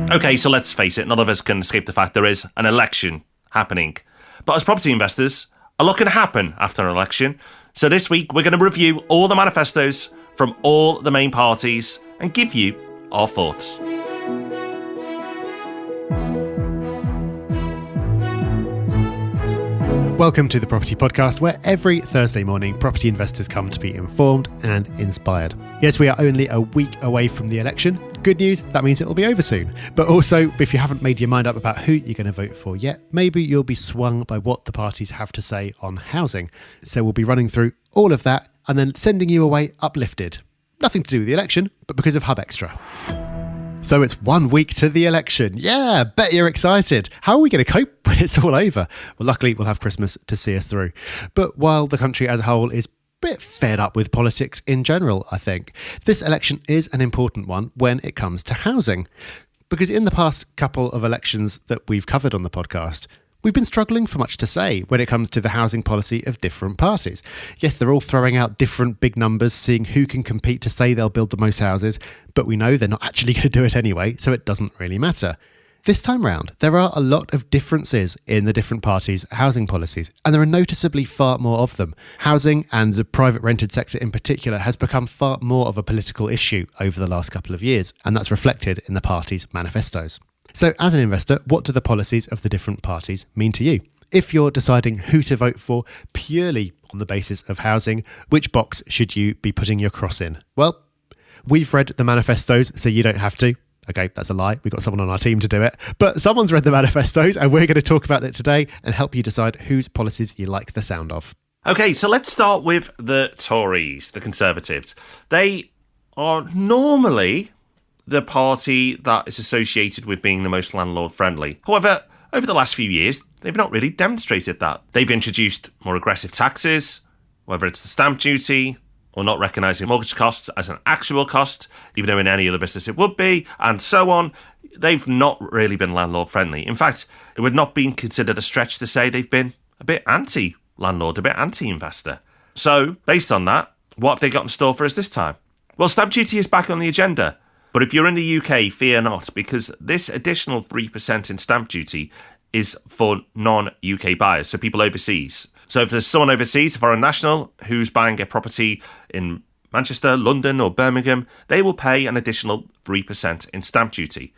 Okay, so let's face it, none of us can escape the fact there is an election happening. But as property investors, a lot can happen after an election. So this week, we're going to review all the manifestos from all the main parties and give you our thoughts. Welcome to the Property Podcast, where every Thursday morning property investors come to be informed and inspired. Yes, we are only a week away from the election. Good news, that means it'll be over soon. But also, if you haven't made your mind up about who you're going to vote for yet, maybe you'll be swung by what the parties have to say on housing. So we'll be running through all of that and then sending you away uplifted. Nothing to do with the election, but because of Hub Extra. So it's 1 week to the election. Yeah, bet you're excited. How are we going to cope when it's all over? Well, luckily, we'll have Christmas to see us through. But while the country as a whole is a bit fed up with politics in general, I think, this election is an important one when it comes to housing. Because in the past couple of elections that we've covered on the podcast, we've been struggling for much to say when it comes to the housing policy of different parties. Yes, they're all throwing out different big numbers, seeing who can compete to say they'll build the most houses, but we know they're not actually going to do it anyway, so it doesn't really matter. This time round, there are a lot of differences in the different parties' housing policies, and there are noticeably far more of them. Housing, and the private rented sector in particular, has become far more of a political issue over the last couple of years, and that's reflected in the parties' manifestos. So as an investor, what do the policies of the different parties mean to you? If you're deciding who to vote for purely on the basis of housing, which box should you be putting your cross in? Well, we've read the manifestos, so you don't have to. Okay, that's a lie. We've got someone on our team to do it. But someone's read the manifestos, and we're going to talk about it today and help you decide whose policies you like the sound of. Okay, so let's start with the Tories, the Conservatives. They are normally the party that is associated with being the most landlord-friendly. However, over the last few years, they've not really demonstrated that. They've introduced more aggressive taxes, whether it's the stamp duty or not recognising mortgage costs as an actual cost, even though in any other business it would be, and so on. They've not really been landlord-friendly. In fact, it would not be considered a stretch to say they've been a bit anti-landlord, a bit anti-investor. So, based on that, what have they got in store for us this time? Well, stamp duty is back on the agenda. But if you're in the UK, fear not, because this additional 3% in stamp duty is for non-UK buyers, so people overseas. So if there's someone overseas, a foreign national, who's buying a property in Manchester, London or Birmingham, they will pay an additional 3% in stamp duty.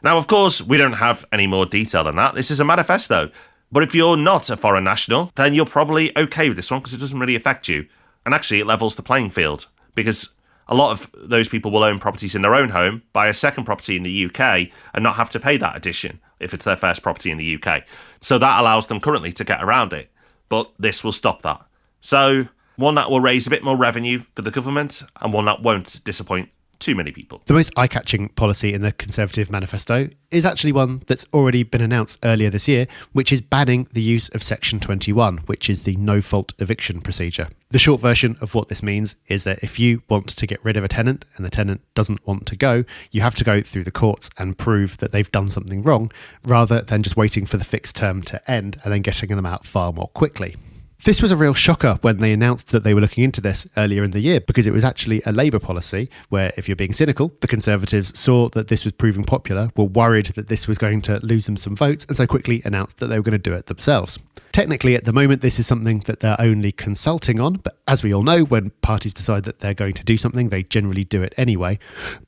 Now, of course, we don't have any more detail than that. This is a manifesto. But if you're not a foreign national, then you're probably okay with this one because it doesn't really affect you. And actually, it levels the playing field because a lot of those people will own properties in their own home, buy a second property in the UK, and not have to pay that addition if it's their first property in the UK. So that allows them currently to get around it. But this will stop that. So one that will raise a bit more revenue for the government and one that won't disappoint too many people. The most eye-catching policy in the Conservative manifesto is actually one that's already been announced earlier this year, which is banning the use of Section 21, which is the no-fault eviction procedure. The short version of what this means is that if you want to get rid of a tenant and the tenant doesn't want to go, you have to go through the courts and prove that they've done something wrong, rather than just waiting for the fixed term to end and then getting them out far more quickly. This was a real shocker when they announced that they were looking into this earlier in the year, because it was actually a Labour policy where, if you're being cynical, the Conservatives saw that this was proving popular, were worried that this was going to lose them some votes, and so quickly announced that they were going to do it themselves. Technically, at the moment, this is something that they're only consulting on, but as we all know, when parties decide that they're going to do something, they generally do it anyway.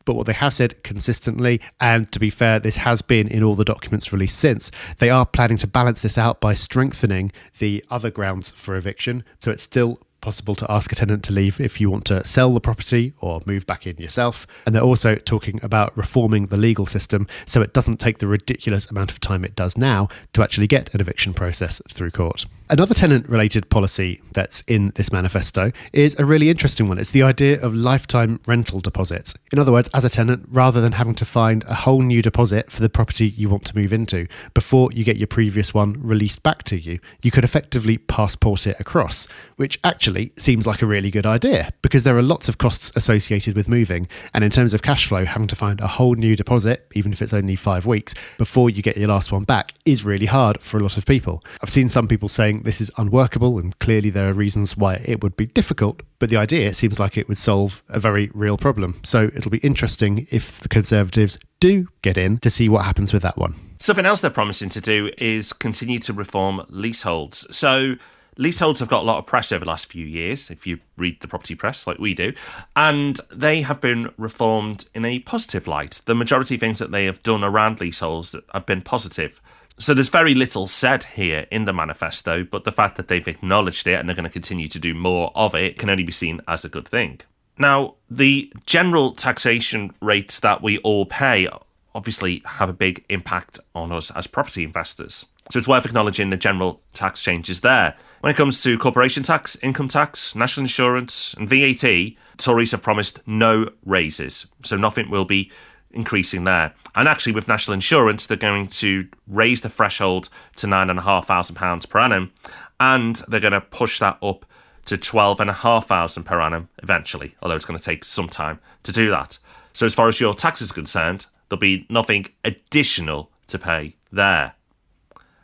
But what they have said consistently, and to be fair, this has been in all the documents released since, they are planning to balance this out by strengthening the other grounds for eviction, so it's still possible to ask a tenant to leave if you want to sell the property or move back in yourself. And they're also talking about reforming the legal system so it doesn't take the ridiculous amount of time it does now to actually get an eviction process through court. Another tenant-related policy that's in this manifesto is a really interesting one. It's the idea of lifetime rental deposits. In other words, as a tenant, rather than having to find a whole new deposit for the property you want to move into before you get your previous one released back to you, you could effectively passport it across, which actually actually seems like a really good idea because there are lots of costs associated with moving. And in terms of cash flow, having to find a whole new deposit, even if it's only 5 weeks, before you get your last one back is really hard for a lot of people. I've seen some people saying this is unworkable, and clearly there are reasons why it would be difficult, but the idea seems like it would solve a very real problem. So it'll be interesting if the Conservatives do get in to see what happens with that one. Something else they're promising to do is continue to reform leaseholds. So leaseholds have got a lot of press over the last few years, if you read the property press like we do, and they have been reformed in a positive light. The majority of things that they have done around leaseholds have been positive. So there's very little said here in the manifesto, but the fact that they've acknowledged it and they're going to continue to do more of it can only be seen as a good thing. Now, the general taxation rates that we all pay obviously have a big impact on us as property investors. So it's worth acknowledging the general tax changes there. When it comes to corporation tax, income tax, national insurance and VAT, Tories have promised no raises. So nothing will be increasing there. And actually with national insurance, they're going to raise the threshold to £9,500 per annum, and they're going to push that up to £12,500 per annum eventually, although it's going to take some time to do that. So as far as your taxes are concerned, there'll be nothing additional to pay there.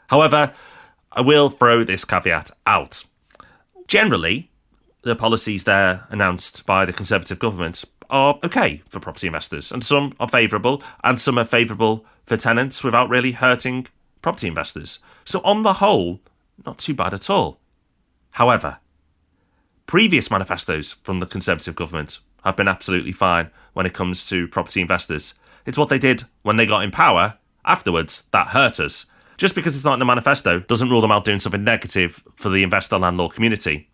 However, I will throw this caveat out. Generally, the policies there announced by the Conservative government are okay for property investors, and some are favourable, and some are favourable for tenants without really hurting property investors. So on the whole, not too bad at all. However, previous manifestos from the Conservative government have been absolutely fine when it comes to property investors. It's what they did when they got in power afterwards that hurt us. Just because it's not in the manifesto doesn't rule them out doing something negative for the investor-landlord community.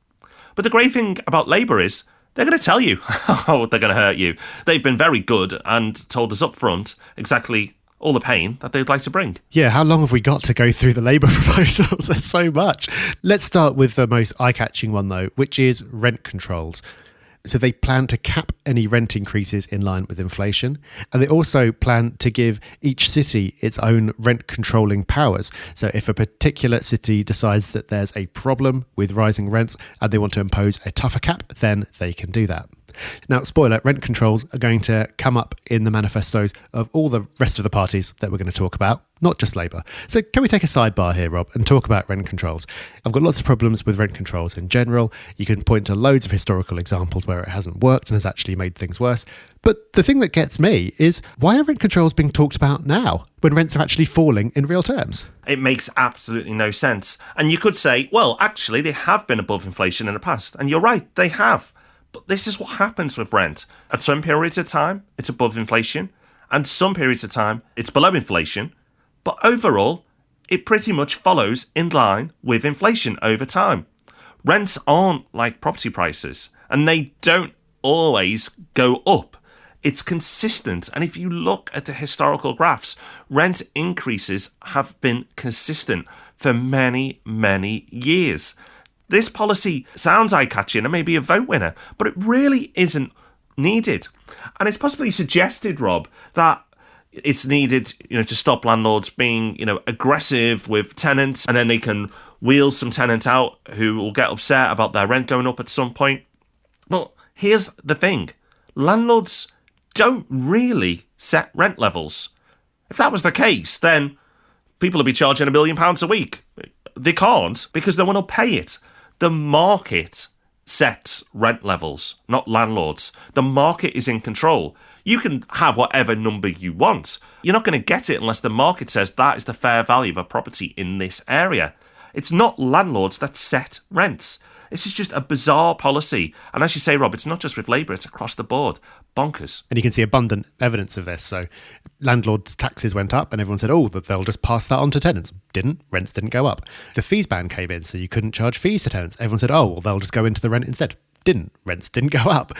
But the great thing about Labour is they're going to tell you how they're going to hurt you. They've been very good and told us up front exactly all the pain that they'd like to bring. Yeah, how long have we got to go through the Labour proposals? There's so much. Let's start with the most eye-catching one, though, which is rent controls. So they plan to cap any rent increases in line with inflation. And they also plan to give each city its own rent controlling powers. So if a particular city decides that there's a problem with rising rents and they want to impose a tougher cap, then they can do that. Now, spoiler, rent controls are going to come up in the manifestos of all the rest of the parties that we're going to talk about, not just Labour. So can we take a sidebar here, Rob, and talk about rent controls? I've got lots of problems with rent controls in general. You can point to loads of historical examples where it hasn't worked and has actually made things worse. But the thing that gets me is, why are rent controls being talked about now when rents are actually falling in real terms? It makes absolutely no sense. And you could say, well, actually, they have been above inflation in the past. And you're right, they have. But this is what happens with rent. At some periods of time, it's above inflation, and some periods of time, it's below inflation. But overall, it pretty much follows in line with inflation over time. Rents aren't like property prices, and they don't always go up. It's consistent, and if you look at the historical graphs, rent increases have been consistent for many, many years. This policy sounds eye-catching and maybe a vote winner, but it really isn't needed. And it's possibly suggested, Rob, that it's needed, to stop landlords being, aggressive with tenants, and then they can wheel some tenant out who will get upset about their rent going up at some point. But here's the thing. Landlords don't really set rent levels. If that was the case, then people would be charging £1 million a week. They can't because no one will pay it. The market sets rent levels, not landlords. The market is in control. You can have whatever number you want. You're not going to get it unless the market says that is the fair value of a property in this area. It's not landlords that set rents. This is just a bizarre policy. And as you say, Rob, it's not just with Labour, it's across the board. Bonkers. And you can see abundant evidence of this. So landlords' taxes went up and everyone said, that they'll just pass that on to tenants. Didn't. Rents didn't go up. The fees ban came in, so you couldn't charge fees to tenants. Everyone said, they'll just go into the rent instead. Didn't. Rents didn't go up.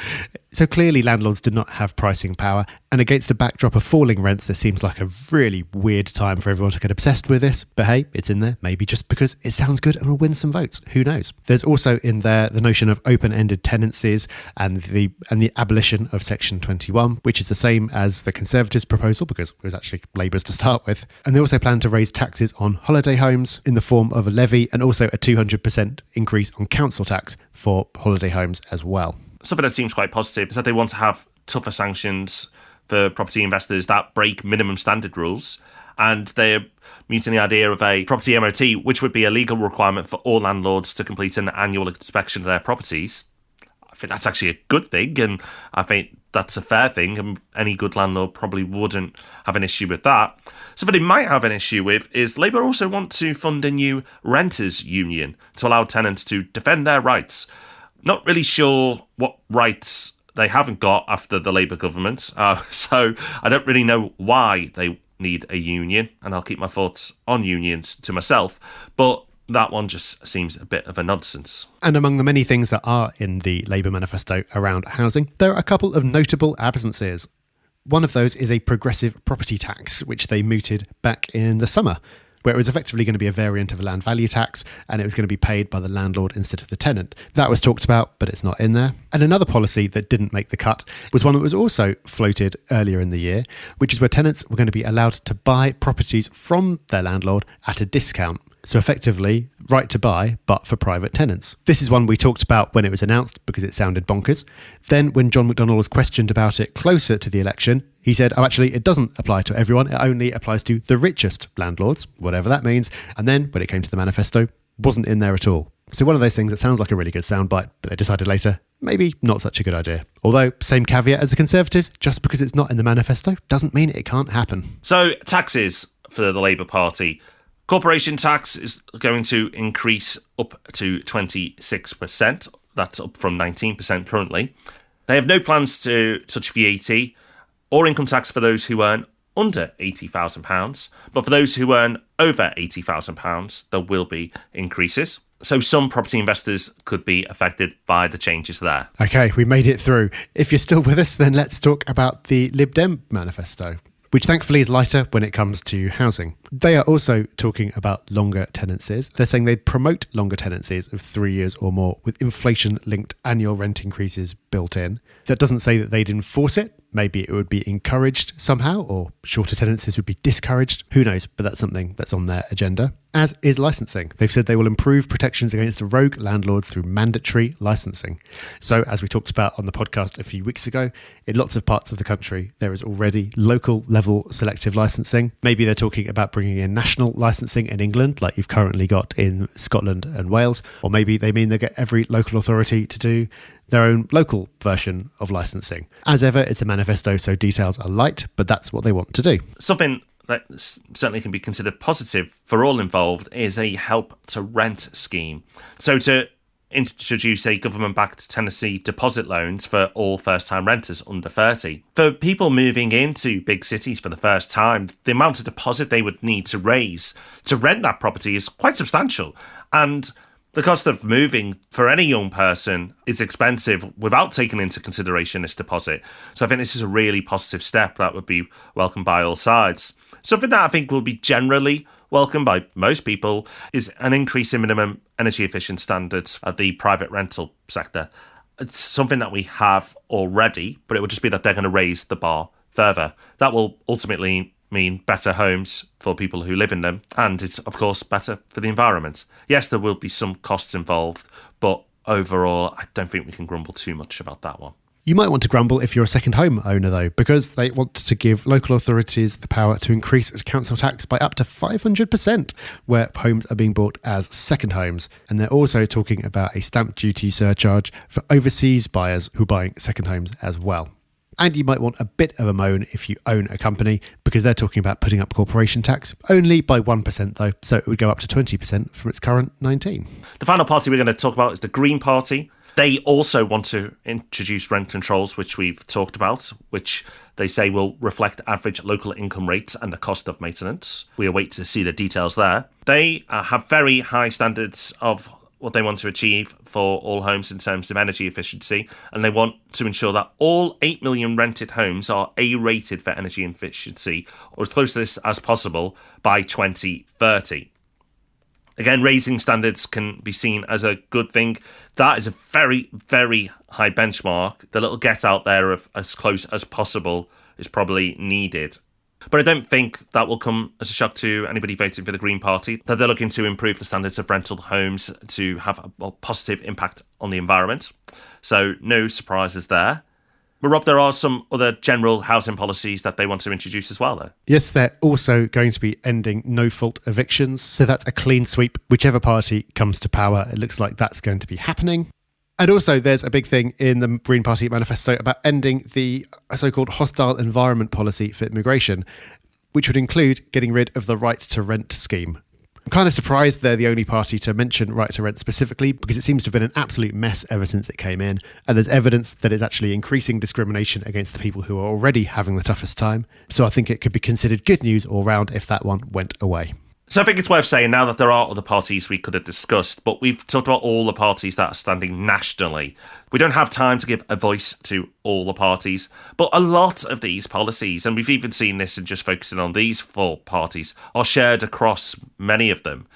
So clearly landlords did not have pricing power, And against a backdrop of falling rents, this seems like a really weird time for everyone to get obsessed with this. But hey, it's in there, maybe just because it sounds good and will win some votes. Who knows? There's also in there the notion of open-ended tenancies and the abolition of Section 21, which is the same as the Conservatives' proposal, because it was actually Labour's to start with. And they also plan to raise taxes on holiday homes in the form of a levy, and also a 200% increase on council tax for holiday homes as well. Something that seems quite positive is that they want to have tougher sanctions for property investors that break minimum standard rules, and they're mooting the idea of a property MOT, which would be a legal requirement for all landlords to complete an annual inspection of their properties. I think that's actually a good thing, and I think that's a fair thing, and any good landlord probably wouldn't have an issue with that. Something they might have an issue with is Labour also want to fund a new renters' union to allow tenants to defend their rights. Not really sure what rights they haven't got after the Labour government, so I don't really know why they need a union, and I'll keep my thoughts on unions to myself, but that one just seems a bit of a nonsense. And among the many things that are in the Labour manifesto around housing, there are a couple of notable absences. One of those is a progressive property tax, which they mooted back in the summer, where it was effectively going to be a variant of a land value tax, and it was going to be paid by the landlord instead of the tenant. That was talked about, but it's not in there. And another policy that didn't make the cut was one that was also floated earlier in the year, which is where tenants were going to be allowed to buy properties from their landlord at a discount. So effectively, right to buy, but for private tenants. This is one we talked about when it was announced because it sounded bonkers. Then when John McDonnell was questioned about it closer to the election, he said, oh, actually, it doesn't apply to everyone. It only applies to the richest landlords, whatever that means. And then when it came to the manifesto, wasn't in there at all. So one of those things that sounds like a really good soundbite, but they decided later, maybe not such a good idea. Although, same caveat as the Conservatives, just because it's not in the manifesto doesn't mean it can't happen. So, taxes for the Labour Party. Corporation tax is going to increase up to 26%. That's up from 19% currently. They have no plans to touch VAT or income tax for those who earn under £80,000. But for those who earn over £80,000, there will be increases. So some property investors could be affected by the changes there. Okay, we made it through. If you're still with us, then let's talk about the Lib Dem manifesto, which thankfully is lighter when it comes to housing. They are also talking about longer tenancies. They're saying they'd promote longer tenancies of 3 years or more with inflation-linked annual rent increases built in. That doesn't say that they'd enforce it. Maybe it would be encouraged somehow, or shorter tenancies would be discouraged. Who knows? But that's something that's on their agenda. As is licensing. They've said they will improve protections against rogue landlords through mandatory licensing. So, as we talked about on the podcast a few weeks ago, in lots of parts of the country, there is already local level selective licensing. Maybe they're talking about bringing in national licensing in England, like you've currently got in Scotland and Wales. Or maybe they mean they get every local authority to do their own local version of licensing. As ever, it's a manifesto, so details are light, but that's what they want to do. Something that certainly can be considered positive for all involved is a help to rent scheme. So to introduce a government-backed tenancy deposit loans for all first-time renters under 30. For people moving into big cities for the first time, the amount of deposit they would need to raise to rent that property is quite substantial. And the cost of moving for any young person is expensive without taking into consideration this deposit. So I think this is a really positive step that would be welcomed by all sides. Something that I think will be generally welcomed by most people is an increase in minimum energy efficient standards of the private rental sector. It's something that we have already, but it would just be that they're going to raise the bar further. That will ultimately mean better homes for people who live in them, and it's of course better for the environment. Yes, there will be some costs involved, but overall I don't think we can grumble too much about that one. You might want to grumble if you're a second home owner though, because they want to give local authorities the power to increase council tax by up to 500% where homes are being bought as second homes. And they're also talking about a stamp duty surcharge for overseas buyers who are buying second homes as well. And you might want a bit of a moan if you own a company, because they're talking about putting up corporation tax, only by 1% though, so it would go up to 20% from its current 19%. The final party we're going to talk about is the Green Party. They also want to introduce rent controls, which we've talked about, which they say will reflect average local income rates and the cost of maintenance. We await to see the details there. They have very high standards of what they want to achieve for all homes in terms of energy efficiency, and they want to ensure that all 8 million rented homes are A-rated for energy efficiency, or as close to this as possible, by 2030. Again, raising standards can be seen as a good thing. That is a very, very high benchmark. The little get out there of as close as possible is probably needed. But I don't think that will come as a shock to anybody voting for the Green Party, that they're looking to improve the standards of rental homes to have a positive impact on the environment. So no surprises there. But Rob, there are some other general housing policies that they want to introduce as well, though. Yes, they're also going to be ending no-fault evictions. So that's a clean sweep. Whichever party comes to power, it looks like that's going to be happening. And also there's a big thing in the Green Party manifesto about ending the so-called hostile environment policy for immigration, which would include getting rid of the right to rent scheme. I'm kind of surprised they're the only party to mention right to rent specifically, because it seems to have been an absolute mess ever since it came in. And there's evidence that it's actually increasing discrimination against the people who are already having the toughest time. So I think it could be considered good news all round if that one went away. So I think it's worth saying now that there are other parties we could have discussed, but we've talked about all the parties that are standing nationally. We don't have time to give a voice to all the parties, but a lot of these policies, and we've even seen this in just focusing on these 4 parties, are shared across many of them.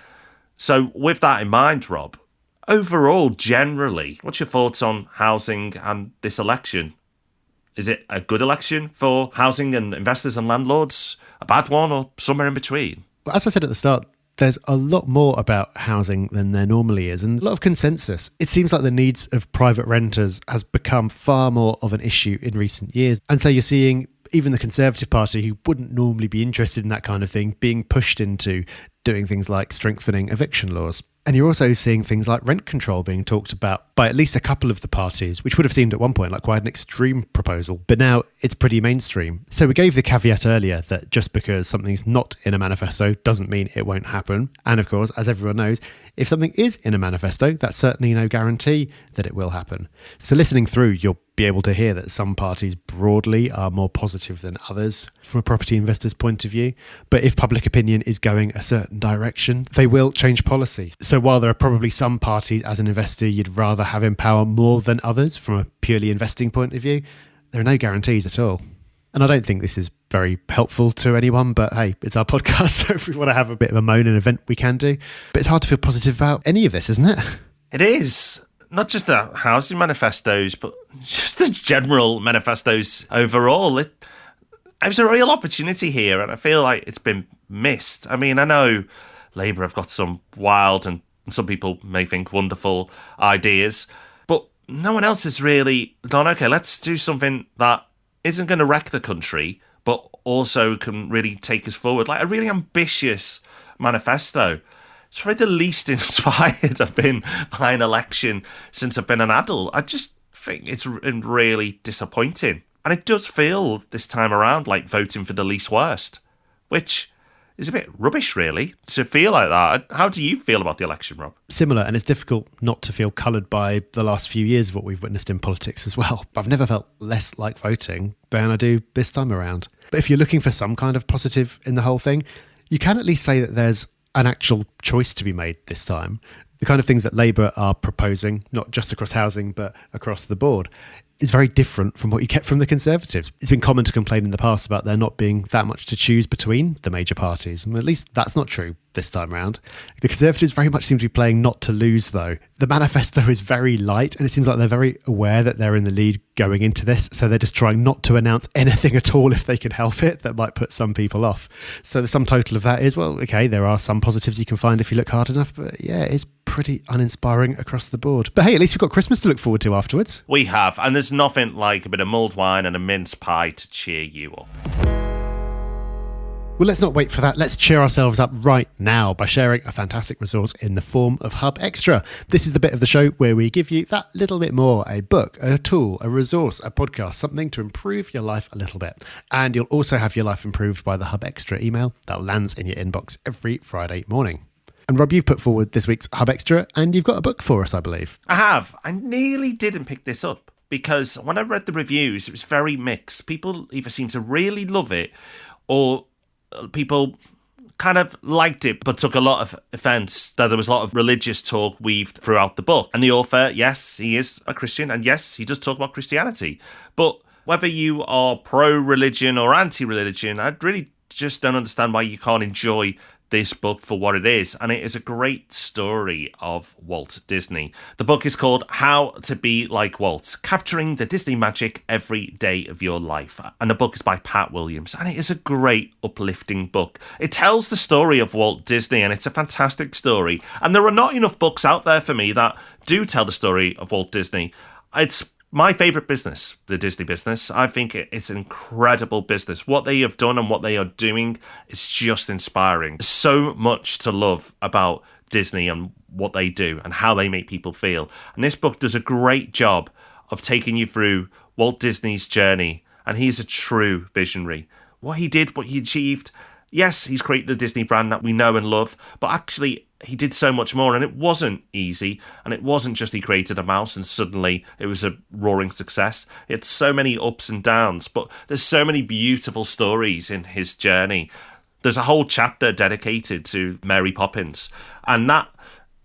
So with that in mind, Rob, overall, generally, what's your thoughts on housing and this election? Is it a good election for housing and investors and landlords, a bad one, or somewhere in between? As I said at the start, there's a lot more about housing than there normally is, and a lot of consensus. It seems like the needs of private renters has become far more of an issue in recent years. And so you're seeing even the Conservative Party, who wouldn't normally be interested in that kind of thing, being pushed into doing things like strengthening eviction laws. And you're also seeing things like rent control being talked about by at least a couple of the parties, which would have seemed at one point like quite an extreme proposal, but now it's pretty mainstream. So we gave the caveat earlier that just because something's not in a manifesto doesn't mean it won't happen. And of course, as everyone knows, if something is in a manifesto, that's certainly no guarantee that it will happen. So listening through, you'll be able to hear that some parties broadly are more positive than others from a property investor's point of view. But if public opinion is going a certain direction, they will change policy. So while there are probably some parties as an investor you'd rather have in power more than others from a purely investing point of view, there are no guarantees at all. And I don't think this is very helpful to anyone, but hey, it's our podcast, so if we want to have a bit of a moan and event, we can do. But it's hard to feel positive about any of this, isn't it? It is. Not just the housing manifestos, but just the general manifestos overall. It was a real opportunity here, and I feel like it's been missed. I mean, I know Labour have got some wild and some people may think wonderful ideas, but no one else has really gone, okay, let's do something that isn't going to wreck the country, but also can really take us forward. Like a really ambitious manifesto. It's probably the least inspired I've been by an election since I've been an adult. I just think it's really disappointing. And it does feel this time around like voting for the least worst, which is a bit rubbish, really, to feel like that. How do you feel about the election, Rob? Similar, and it's difficult not to feel coloured by the last few years of what we've witnessed in politics as well. I've never felt less like voting than I do this time around. But if you're looking for some kind of positive in the whole thing, you can at least say that there's an actual choice to be made this time. The kind of things that Labour are proposing, not just across housing, but across the board, is very different from what you get from the Conservatives. It's been common to complain in the past about there not being that much to choose between the major parties. And at least that's not true this time round. The Conservatives very much seem to be playing not to lose, though. The manifesto is very light, and it seems like they're very aware that they're in the lead going into this, so they're just trying not to announce anything at all if they can help it. That might put some people off. So the sum total of that is, well, okay, there are some positives you can find if you look hard enough, but yeah, it's pretty uninspiring across the board. But hey, at least we've got Christmas to look forward to afterwards. We have, and there's nothing like a bit of mulled wine and a mince pie to cheer you up. Well, let's not wait for that. Let's cheer ourselves up right now by sharing a fantastic resource in the form of Hub Extra. This is the bit of the show where we give you that little bit more, a book, a tool, a resource, a podcast, something to improve your life a little bit. And you'll also have your life improved by the Hub Extra email that lands in your inbox every Friday morning. And Rob, you've put forward this week's Hub Extra, and you've got a book for us, I believe. I have. I nearly didn't pick this up because when I read the reviews, it was very mixed. People either seem to really love it or people kind of liked it, but took a lot of offence that there was a lot of religious talk weaved throughout the book. And the author, yes, he is a Christian, and yes, he does talk about Christianity. But whether you are pro-religion or anti-religion, I really just don't understand why you can't enjoy this book for what it is. And it is a great story of Walt Disney. The book is called How to Be Like Walt, Capturing the Disney Magic Every Day of Your Life. And the book is by Pat Williams. And it is a great, uplifting book. It tells the story of Walt Disney, and it's a fantastic story. And there are not enough books out there for me that do tell the story of Walt Disney. It's my favourite business, the Disney business. I think it's an incredible business. What they have done and what they are doing is just inspiring. There's so much to love about Disney and what they do and how they make people feel. And this book does a great job of taking you through Walt Disney's journey. And he's a true visionary. What he did, what he achieved. Yes, he's created the Disney brand that we know and love, but actually he did so much more, and it wasn't easy, and it wasn't just he created a mouse and suddenly it was a roaring success. It had so many ups and downs, but there's so many beautiful stories in his journey. There's a whole chapter dedicated to Mary Poppins, and that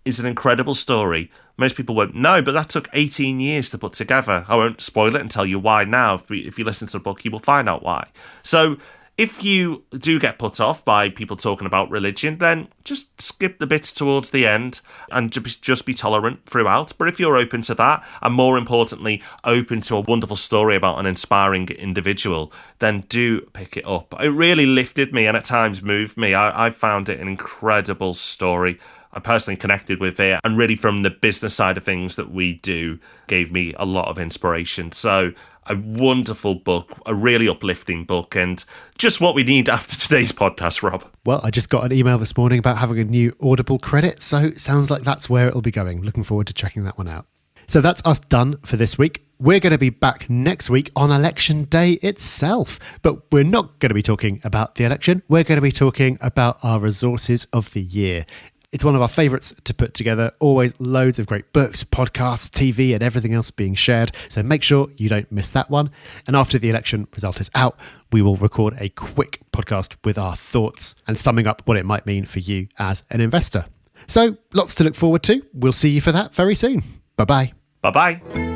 is an incredible story. Most people won't know, but that took 18 years to put together. I won't spoil it and tell you why now. If you listen to the book, you will find out why. So if you do get put off by people talking about religion, then just skip the bits towards the end and just be tolerant throughout. But if you're open to that, and more importantly, open to a wonderful story about an inspiring individual, then do pick it up. It really lifted me and at times moved me. I found it an incredible story. I personally connected with it, and really from the business side of things that we do gave me a lot of inspiration. So a wonderful book, a really uplifting book, and just what we need after today's podcast, Rob. Well, I just got an email this morning about having a new Audible credit, so it sounds like that's where it'll be going. Looking forward to checking that one out. So that's us done for this week. We're going to be back next week on election day itself, but we're not going to be talking about the election. We're going to be talking about our resources of the year. It's one of our favourites to put together. Always loads of great books, podcasts, TV and everything else being shared. So make sure you don't miss that one. And after the election result is out, we will record a quick podcast with our thoughts and summing up what it might mean for you as an investor. So lots to look forward to. We'll see you for that very soon. Bye-bye. Bye-bye.